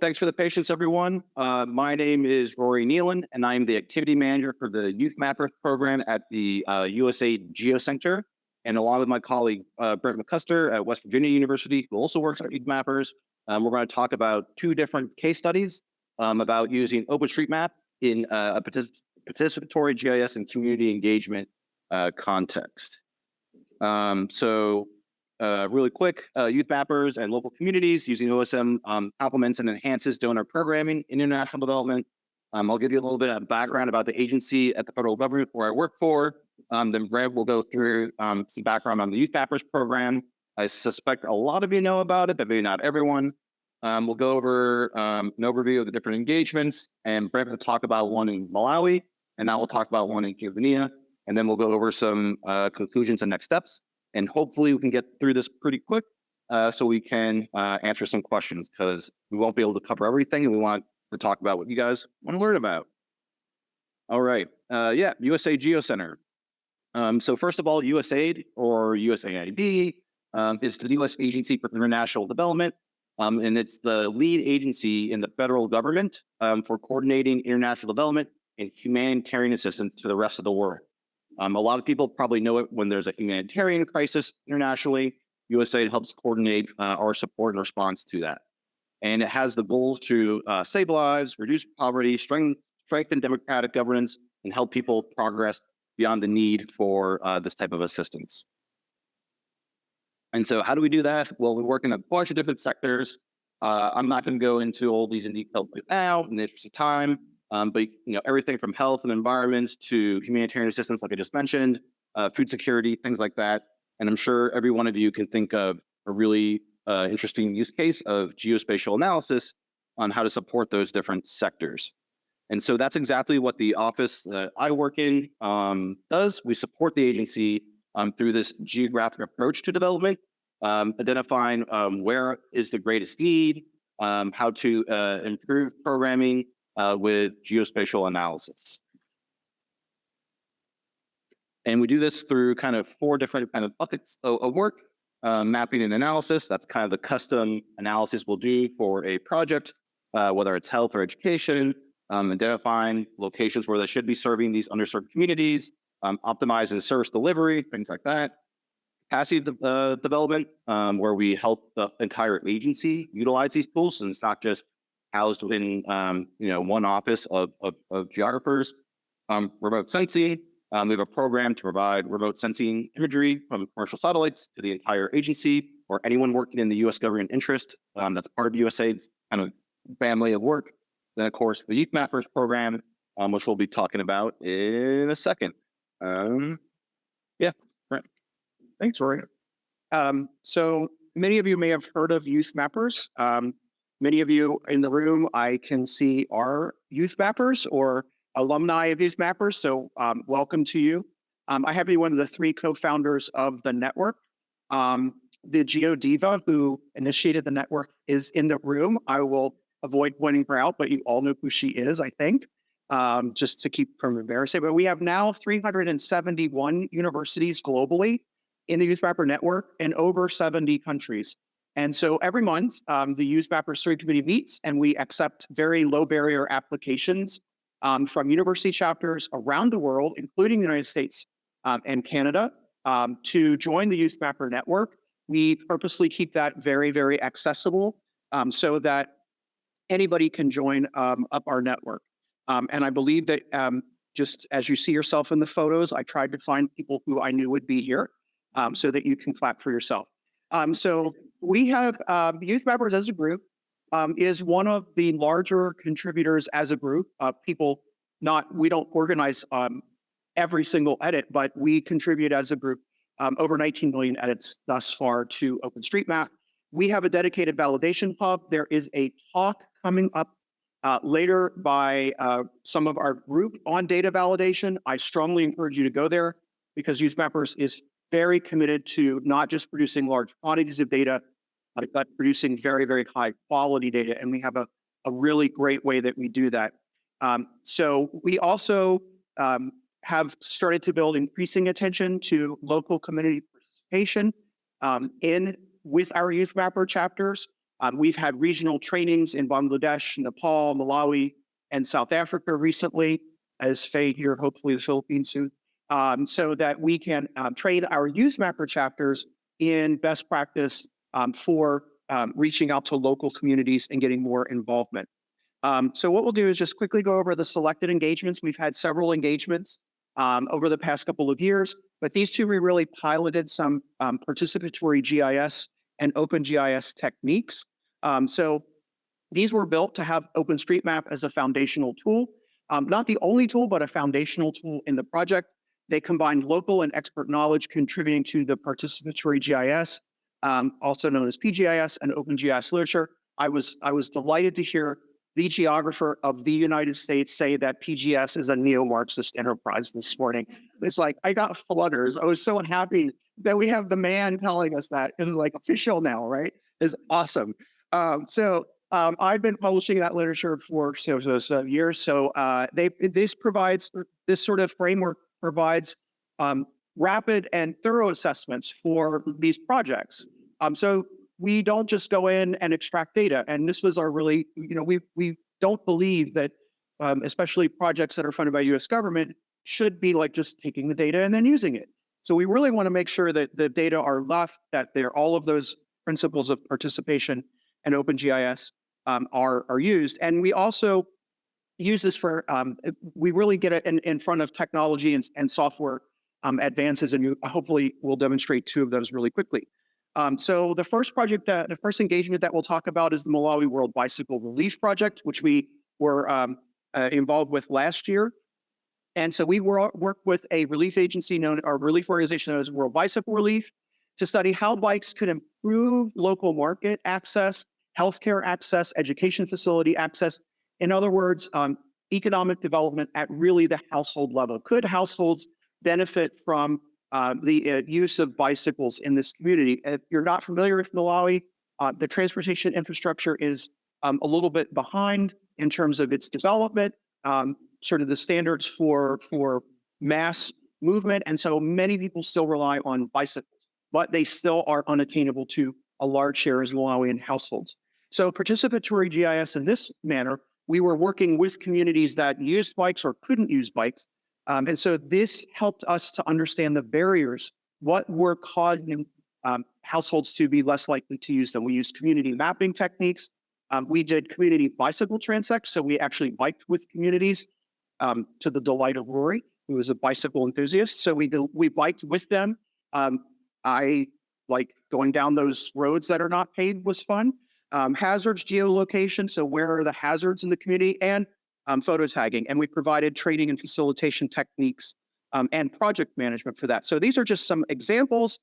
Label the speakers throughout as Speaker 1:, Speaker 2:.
Speaker 1: Thanks for the patience, everyone. My name is Rory Nealon, and I'm the activity manager for the YouthMappers program at the USA Geocenter. And along with my colleague, Brent McCusker at West Virginia University, who also works at YouthMappers, we're going to talk about two different case studies about using OpenStreetMap in a participatory GIS and community engagement context. Really quick, YouthMappers and local communities using OSM complements and enhances donor programming in international development. I'll give you a little bit of background about the agency at the federal government where I work for. Then Brad will go through some background on the YouthMappers program. I suspect a lot of you know about it, but maybe not everyone. We'll go over an overview of the different engagements, and Brad will talk about one in Malawi, and I will talk about one in Tanzania, and then we'll go over some conclusions and next steps. And hopefully we can get through this pretty quick so we can answer some questions, because we won't be able to cover everything and we want to talk about what you guys want to learn about. All right. USA Geocenter. So first of all, USAID or USAID is the U.S. Agency for International Development. And it's the lead agency in the federal government for coordinating international development and humanitarian assistance to the rest of the world. A lot of people probably know it when there's a humanitarian crisis internationally. USAID helps coordinate our support and response to that. And it has the goals to save lives, reduce poverty, strengthen democratic governance, and help people progress beyond the need for this type of assistance. And so how do we do that? Well, we work in a bunch of different sectors. I'm not going to go into all these in detail right now in the interest of time. But everything from health and environment to humanitarian assistance, like I just mentioned, food security, things like that. And I'm sure every one of you can think of a really interesting use case of geospatial analysis on how to support those different sectors. And so that's exactly what the office that I work in does. We support the agency through this geographic approach to development, identifying where is the greatest need, how to improve programming, with geospatial analysis. And we do this through kind of four different kind of buckets of work. Mapping and analysis, that's kind of the custom analysis we'll do for a project, whether it's health or education, identifying locations where they should be serving these underserved communities, optimizing service delivery, things like that. Capacity development, where we help the entire agency utilize these tools, and it's not just housed within one office of geographers. Remote sensing, we have a program to provide remote sensing imagery from commercial satellites to the entire agency or anyone working in the U.S. government interest. That's part of USAID's kind of family of work. Then, of course, the YouthMappers program, which we'll be talking about in a second. Right.
Speaker 2: Thanks, Rory. So many of you may have heard of YouthMappers. Many of you in the room, I can see, are YouthMappers or alumni of YouthMappers, so welcome to you. I happen to be one of the three co-founders of the network. The GeoDiva, who initiated the network, is in the room. I will avoid pointing her out, but you all know who she is, I think, just to keep from embarrassing. But we have now 371 universities globally in the YouthMapper network in over 70 countries. And so every month, the YouthMappers Steering Committee meets, and we accept very low barrier applications from university chapters around the world, including the United States and Canada, to join the YouthMapper network. We purposely keep that very, very accessible so that anybody can join up our network. And I believe that just as you see yourself in the photos, I tried to find people who I knew would be here so that you can clap for yourself. So we have YouthMappers as a group is one of the larger contributors as a group. We don't organize every single edit, but we contribute as a group over 19 million edits thus far to OpenStreetMap. We have a dedicated validation hub. There is a talk coming up later by some of our group on data validation. I strongly encourage you to go there because YouthMappers is very committed to not just producing large quantities of data, but producing very, very high quality data. And we have a really great way that we do that. So we also have started to build increasing attention to local community participation with our YouthMapper chapters. We've had regional trainings in Bangladesh, Nepal, Malawi, and South Africa recently, as Faye here, hopefully the Philippines soon, so that we can train our YouthMapper chapters in best practice for reaching out to local communities and getting more involvement. So what we'll do is just quickly go over the selected engagements. We've had several engagements over the past couple of years, but these two, we really piloted some participatory GIS and OpenGIS techniques. So these were built to have OpenStreetMap as a foundational tool, not the only tool, but a foundational tool in the project. They combined local and expert knowledge contributing to the participatory GIS, also known as PGIS and OpenGIS literature. I was delighted to hear the geographer of the United States say that PGS is a neo-Marxist enterprise this morning. It's like, I got flutters. I was so happy that we have the man telling us that. It's like official now, right? It's awesome. I've been publishing that literature for years. So this sort of framework provides rapid and thorough assessments for these projects. So we don't just go in and extract data. And this was our really, we don't believe that, especially projects that are funded by US government, should be like just taking the data and then using it. So we really want to make sure that the data are left, that all of those principles of participation and OpenGIS are used. And we also use this for, we really get it in front of technology and software advances, and hopefully we'll demonstrate two of those really quickly. So the first engagement that we'll talk about is the Malawi World Bicycle Relief Project, which we were involved with last year. And so we worked with a relief organization known as World Bicycle Relief to study how bikes could improve local market access, healthcare access, education facility access. In other words, economic development at really the household level. Could households benefit from the use of bicycles in this community? If you're not familiar with Malawi, the transportation infrastructure is a little bit behind in terms of its development, sort of the standards for mass movement. And so many people still rely on bicycles, but they still are unattainable to a large share of Malawian households. So participatory GIS in this manner, we were working with communities that used bikes or couldn't use bikes. And so this helped us to understand the barriers, what were causing households to be less likely to use them. We used community mapping techniques. We did community bicycle transects. So we actually biked with communities to the delight of Rory, who is a bicycle enthusiast. So we biked with them. I like going down those roads that are not paved was fun. Hazards geolocation, so where are the hazards in the community, and photo tagging. And we provided training and facilitation techniques and project management for that. So these are just some examples.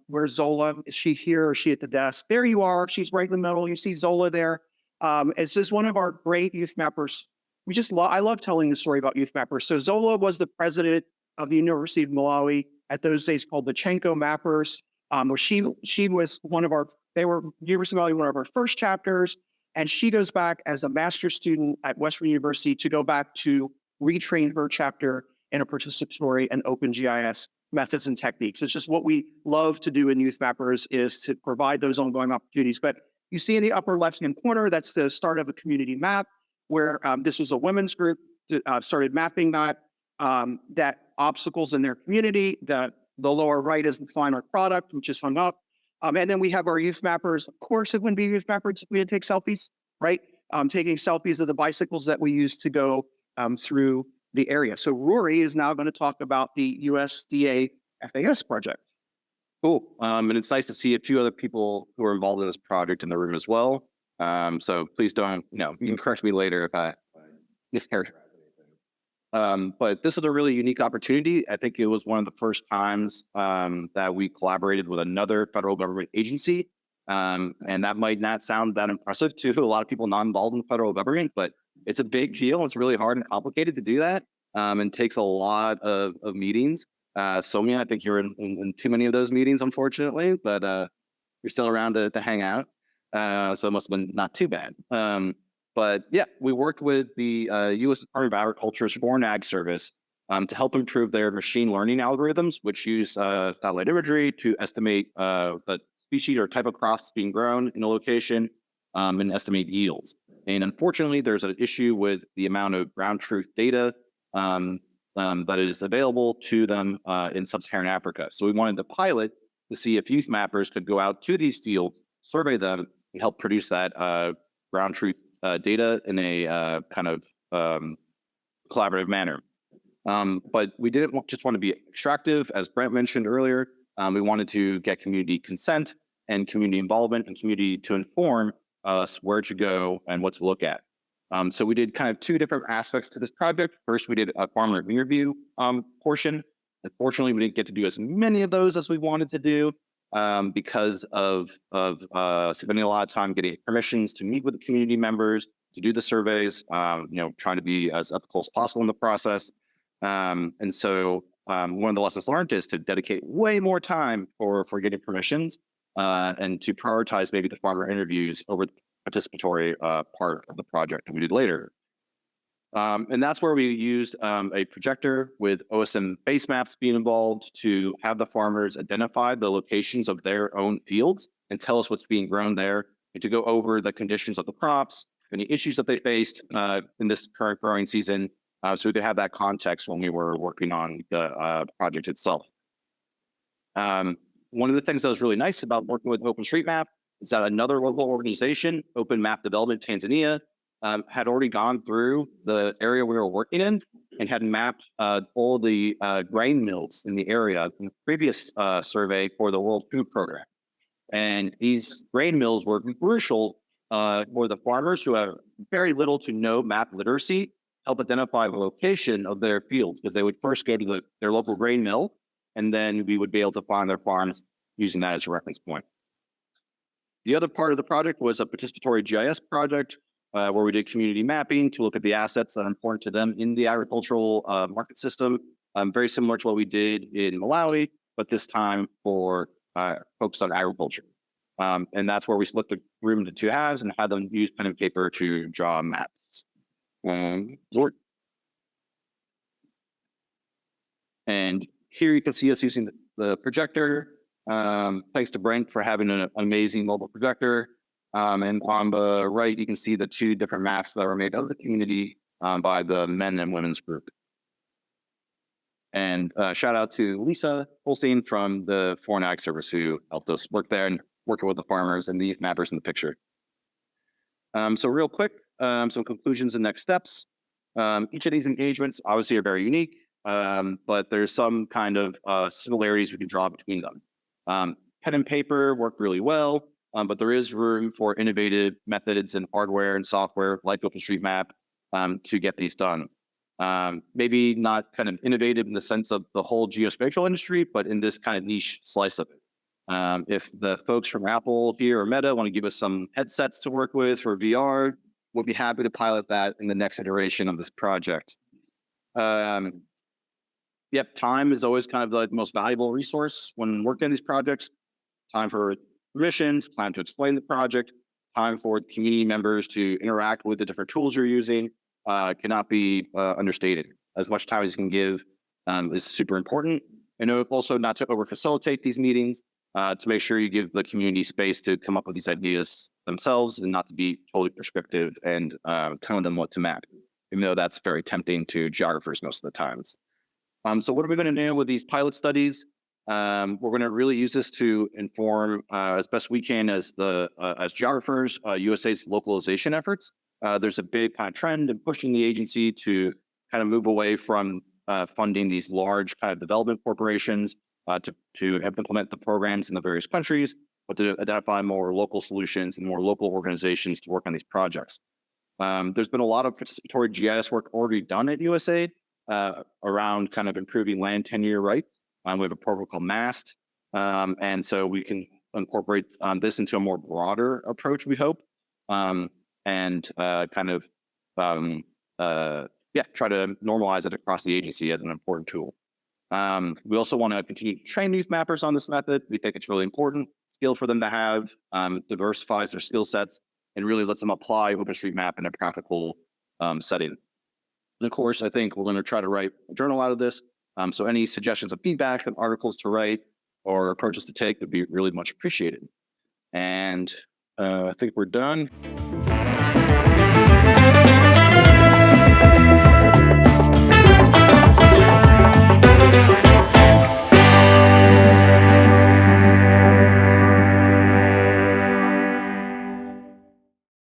Speaker 2: Where Zola, is she here or is she at the desk? There you are, she's right in the middle. You see Zola there. It's just one of our great YouthMappers. I love telling the story about YouthMappers. So Zola was the president of the University of Malawi at those days called the Chenko Mappers. Where she was University of Malawi, one of our first chapters, and she goes back as a master's student at Western University to go back to retrain her chapter in a participatory and OpenGIS methods and techniques. It's just what we love to do in YouthMappers is to provide those ongoing opportunities. But you see in the upper left-hand corner, that's the start of a community map where this was a women's group that started mapping that obstacles in their community. The lower right is the final product, which is hung up. And then we have our YouthMappers. Of course, it wouldn't be YouthMappers if we didn't take selfies, right? Taking selfies of the bicycles that we use to go through the area. So Rory is now going to talk about the USDA FAS project.
Speaker 1: Cool. And it's nice to see a few other people who are involved in this project in the room as well. So please don't, you can correct me later if I mischaracterize anything. But this was a really unique opportunity. I think it was one of the first times that we collaborated with another federal government agency. And that might not sound that impressive to a lot of people not involved in the federal government, but it's a big deal. It's really hard and complicated to do that, and takes a lot of meetings. Soumya, I think you're in too many of those meetings, unfortunately, but you're still around to hang out. So it must have been not too bad. But yeah, we worked with the U.S. Department of Agriculture's Foreign Ag Service to help improve their machine learning algorithms, which use satellite imagery to estimate the species or type of crops being grown in a location, and estimate yields. And unfortunately, there's an issue with the amount of ground truth data that is available to them in sub-Saharan Africa. So we wanted to pilot to see if YouthMappers could go out to these fields, survey them, and help produce that ground truth data in a kind of collaborative manner. But we didn't just want to be extractive, as Brent mentioned earlier. We wanted to get community consent and community involvement and community to inform us where to go and what to look at. So we did kind of two different aspects to this project. First, we did a farmer interview portion. Unfortunately, we didn't get to do as many of those as we wanted to do because of spending a lot of time getting permissions to meet with the community members, to do the surveys, trying to be as ethical as possible in the process. And so one of the lessons learned is to dedicate way more time for getting permissions and to prioritize maybe the farmer interviews over the participatory part of the project that we did later. And that's where we used a projector with OSM base maps being involved to have the farmers identify the locations of their own fields and tell us what's being grown there, and to go over the conditions of the crops, any issues that they faced in this current growing season, so we could have that context when we were working on the project itself. One of the things that was really nice about working with OpenStreetMap is that another local organization, Open Map Development Tanzania, had already gone through the area we were working in and had mapped all the grain mills in the area in the previous survey for the World Food Program. And these grain mills were crucial for the farmers who have very little to no map literacy, help identify the location of their fields, because they would first go to their local grain mill, and then we would be able to find their farms using that as a reference point. The other part of the project was a participatory GIS project where we did community mapping to look at the assets that are important to them in the agricultural market system, very similar to what we did in Malawi, but this time for focused on agriculture. And that's where we split the room into two halves and had them use pen and paper to draw maps. And here you can see us using the projector. Thanks to Brent for having an amazing mobile projector. And on the right, you can see the two different maps that were made of the community by the men and women's group. And shout out to Lisa Holstein from the Foreign Ag Service who helped us work there and working with the farmers and the YouthMappers in the picture. So real quick, some conclusions and next steps. Each of these engagements obviously are very unique, but there's some kind of similarities we can draw between them. Pen and paper work really well, but there is room for innovative methods and hardware and software like OpenStreetMap to get these done. Maybe not kind of innovative in the sense of the whole geospatial industry, but in this kind of niche slice of it. If the folks from Apple here or Meta want to give us some headsets to work with for VR, we'll be happy to pilot that in the next iteration of this project. Yep, time is always kind of the most valuable resource when working on these projects. Time for permissions, time to explain the project, time for community members to interact with the different tools you're using cannot be understated. As much time as you can give is super important. And also not to over-facilitate these meetings, to make sure you give the community space to come up with these ideas themselves and not to be totally prescriptive and telling them what to map, even though that's very tempting to geographers most of the times. So what are we going to do with these pilot studies? We're going to really use this to inform as best we can as geographers, USAID's localization efforts. There's a big kind of trend in pushing the agency to kind of move away from funding these large kind of development corporations to implement the programs in the various countries, but to identify more local solutions and more local organizations to work on these projects. There's been a lot of participatory GIS work already done at USAID around kind of improving land tenure rights. We have a program called MAST, and so we can incorporate this into a more broader approach, we hope, and kind of try to normalize it across the agency as an important tool. We also want to continue to train YouthMappers on this method. We think it's really important skill for them to have, diversifies their skill sets, and really lets them apply OpenStreetMap in a practical setting. And of course, I think we're going to try to write a journal out of this. So any suggestions of feedback and articles to write or approaches to take would be really much appreciated. And I think we're done.